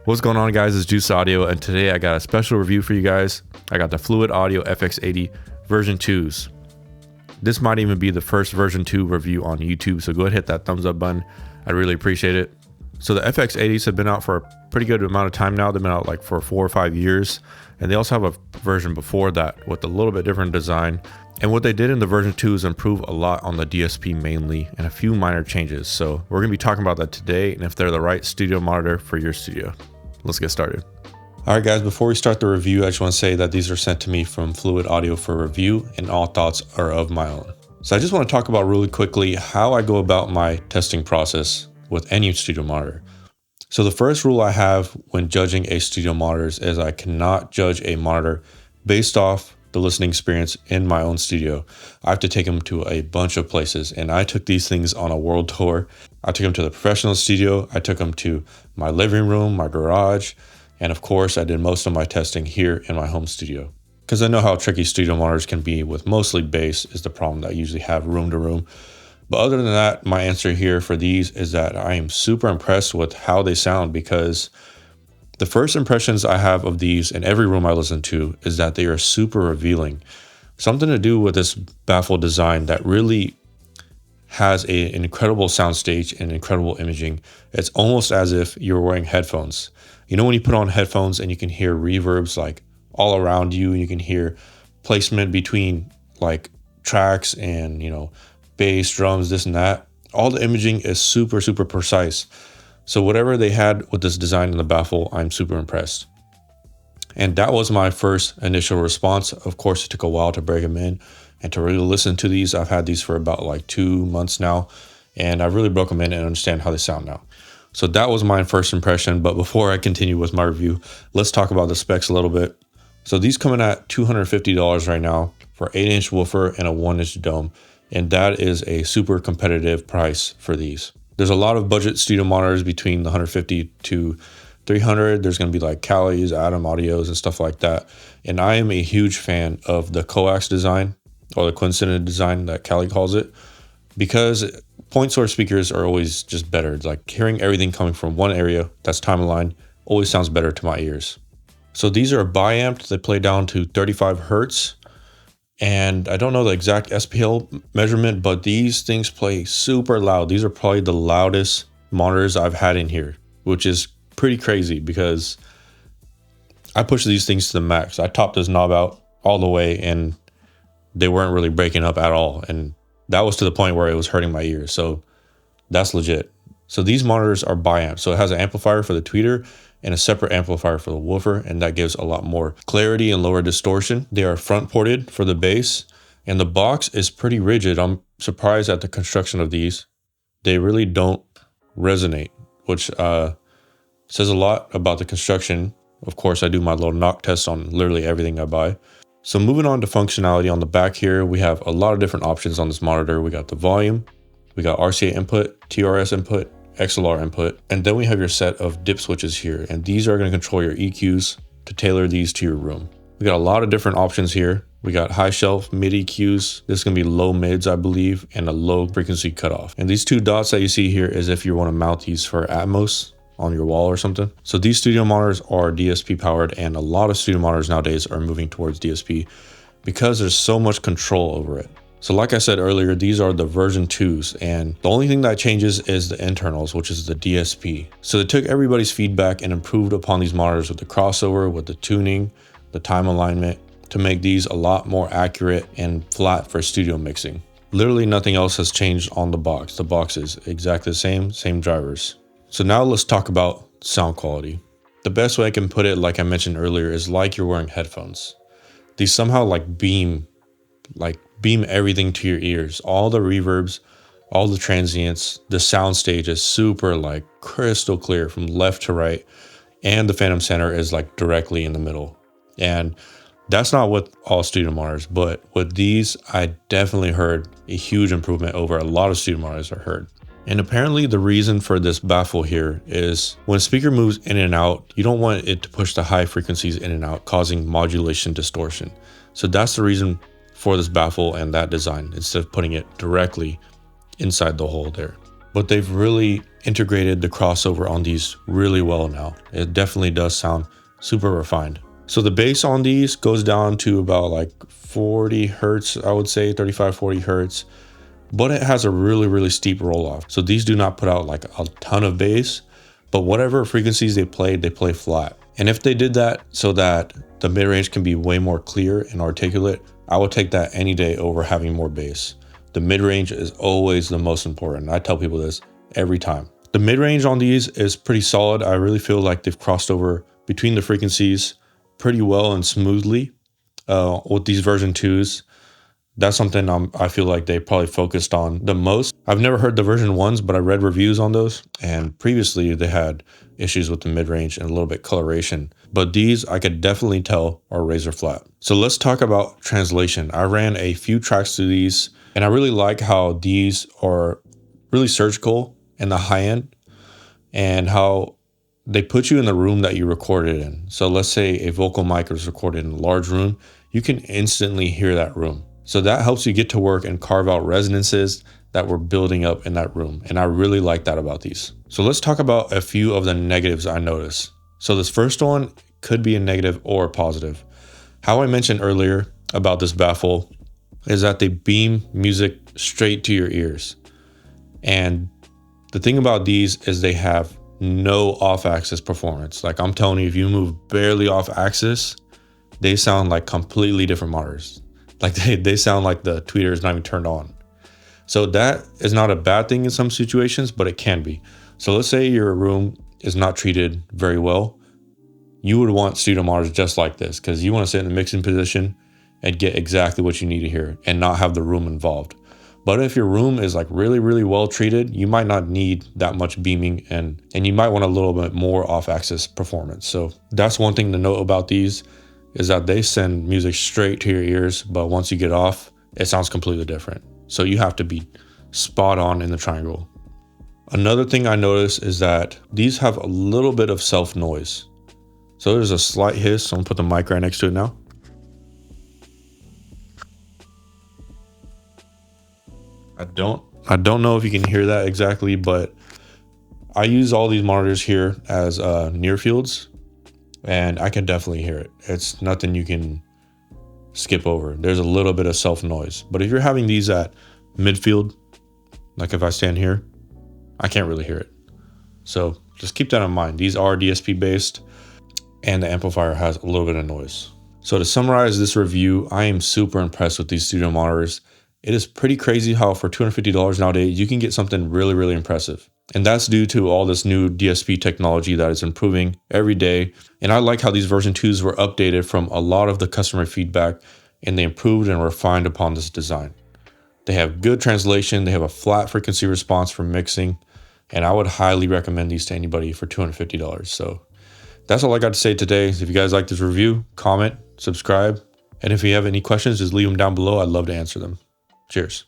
What's going on, guys? It's Juice Audio, and today I got a special review for you guys. I got the Fluid Audio FX80 version 2s. This might even be the first version 2 review on YouTube, so go ahead and hit that thumbs up button. I really appreciate it. So the FX80s have been out for a pretty good amount of time now. They've been out like for 4 or 5 years, and they also have a version before that with a little bit different design. And what they did in the version 2 is improve a lot on the DSP mainly, and a few minor changes. So we're going to be talking about that today, and if they're the right studio monitor for your studio. Let's get started. All right, guys, before we start the review, I just want to say that these are sent to me from Fluid Audio for review, and all thoughts are of my own. So I just want to talk about really quickly how I go about my testing process with any studio monitor. So the first rule I have when judging a studio monitor is I cannot judge a monitor based off the listening experience in my own studio. I have to take them to a bunch of places, and I took these things on a world tour. I took them to the professional studio, I took them to my living room, my garage, and of course I did most of my testing here in my home studio. Because I know how tricky studio monitors can be with mostly bass is the problem that I usually have room to room. But other than that, my answer here for these is that I am super impressed with how they sound, because the first impressions I have of these in every room I listen to is that they are super revealing. Something to do with this baffle design that really has an incredible soundstage and incredible imaging. It's almost as if you're wearing headphones. You know when you put on headphones and you can hear reverbs like all around you, and you can hear placement between like tracks and, you know, bass, drums, this and that. All the imaging is super, super precise. So whatever they had with this design in the baffle, I'm super impressed. And that was my first initial response. Of course, it took a while to break them in and to really listen to these. I've had these for about like 2 months now, and I really broke them in and understand how they sound now. So that was my first impression. But before I continue with my review, let's talk about the specs a little bit. So these come in at $250 right now for 8-inch woofer and a 1-inch dome. And that is a super competitive price for these. There's a lot of budget studio monitors between the 150 to 300. There's going to be like Kali's, Atom Audios, and stuff like that. And I am a huge fan of the coax design, or the coincident design that Kali calls it, because point source speakers are always just better. It's like hearing everything coming from one area that's time aligned always sounds better to my ears. So these are bi-amped. They play down to 35 hertz. And I don't know the exact SPL measurement, but these things play super loud. These are probably the loudest monitors I've had in here, which is pretty crazy because I pushed these things to the max. I topped this knob out all the way and they weren't really breaking up at all. And that was to the point where it was hurting my ears. So that's legit. So these monitors are bi-amp. So it has an amplifier for the tweeter and a separate amplifier for the woofer, and that gives a lot more clarity and lower distortion. They are front ported for the bass, and the box is pretty rigid. I'm surprised at the construction of these. They really don't resonate, which says a lot about the construction. Of course, I do my little knock test on literally everything I buy. So moving on to functionality, on the back here, we have a lot of different options on this monitor. We got the volume, we got RCA input, TRS input, XLR input, and then we have your set of dip switches here, and these are going to control your EQs to tailor these to your room. We got a lot of different options here. We got high shelf, mid EQs. This is going to be low mids, I believe, and a low frequency cutoff. And these 2 dots that you see here is if you want to mount these for Atmos on your wall or something. So these studio monitors are DSP powered, and a lot of studio monitors nowadays are moving towards DSP because there's so much control over it. So like I said earlier, these are the version 2s, and the only thing that changes is the internals, which is the DSP. So they took everybody's feedback and improved upon these monitors with the crossover, with the tuning, the time alignment, to make these a lot more accurate and flat for studio mixing. Literally nothing else has changed on the box. The box is exactly the same drivers. So now let's talk about sound quality. The best way I can put it, like I mentioned earlier, is like you're wearing headphones. These somehow like beam everything to your ears. All the reverbs, all the transients, the sound stage is super like crystal clear from left to right. And the phantom center is like directly in the middle. And that's not with all studio monitors, but with these, I definitely heard a huge improvement over a lot of studio monitors I heard. And apparently the reason for this baffle here is when a speaker moves in and out, you don't want it to push the high frequencies in and out, causing modulation distortion. So that's the reason for this baffle and that design, instead of putting it directly inside the hole there. but they've really integrated the crossover on these really well now. It definitely does sound super refined. So the bass on these goes down to about like 40 hertz, I would say 35, 40 hertz, but it has a really steep roll off. So these do not put out like a ton of bass, but whatever frequencies they play flat. And if they did that so that the mid-range can be way more clear and articulate, I would take that any day over having more bass. The mid-range is always the most important. I tell people this every time. The mid-range on these is pretty solid. I really feel like they've crossed over between the frequencies pretty well and smoothly with these version 2s. That's something I feel like they probably focused on the most. I've never heard the version 1s, but I read reviews on those, and previously they had issues with the mid-range and a little bit coloration. But these I could definitely tell are razor flat. So let's talk about translation. I ran a few tracks through these, and I really like how these are really surgical in the high end and how they put you in the room that you recorded in. So let's say a vocal mic was recorded in a large room, you can instantly hear that room. So that helps you get to work and carve out resonances that were building up in that room. And I really like that about these. So let's talk about a few of the negatives I noticed. So this first one could be a negative or a positive. How I mentioned earlier about this baffle is that they beam music straight to your ears. And the thing about these is they have no off-axis performance. Like I'm telling you, if you move barely off axis, they sound like completely different monitors. Like they sound like the tweeter is not even turned on. So that is not a bad thing in some situations, but it can be. So let's say your room is not treated very well. You would want studio monitors just like this because you want to sit in the mixing position and get exactly what you need to hear and not have the room involved. But if your room is like really well treated, you might not need that much beaming and you might want a little bit more off-axis performance. So that's one thing to note about these is that they send music straight to your ears, but once you get off, it sounds completely different. So you have to be spot on in the triangle. Another thing I noticed is that these have a little bit of self noise. So there's a slight hiss. So I'm gonna put the mic right next to it now. I don't know if you can hear that exactly, but I use all these monitors here as near fields, and I can definitely hear it. It's nothing you can skip over. There's a little bit of self noise, but if you're having these at midfield, like if I stand here, I can't really hear it. So just keep that in mind. These are DSP based and the amplifier has a little bit of noise. So to summarize this review, I am super impressed with these studio monitors. It is pretty crazy how for $250 nowadays, you can get something really impressive. And that's due to all this new DSP technology that is improving every day. And I like how these version 2s were updated from a lot of the customer feedback, and they improved and refined upon this design. They have good translation. They have a flat frequency response for mixing. And I would highly recommend these to anybody for $250. So that's all I got to say today. If you guys like this review, comment, subscribe. And if you have any questions, just leave them down below. I'd love to answer them. Cheers.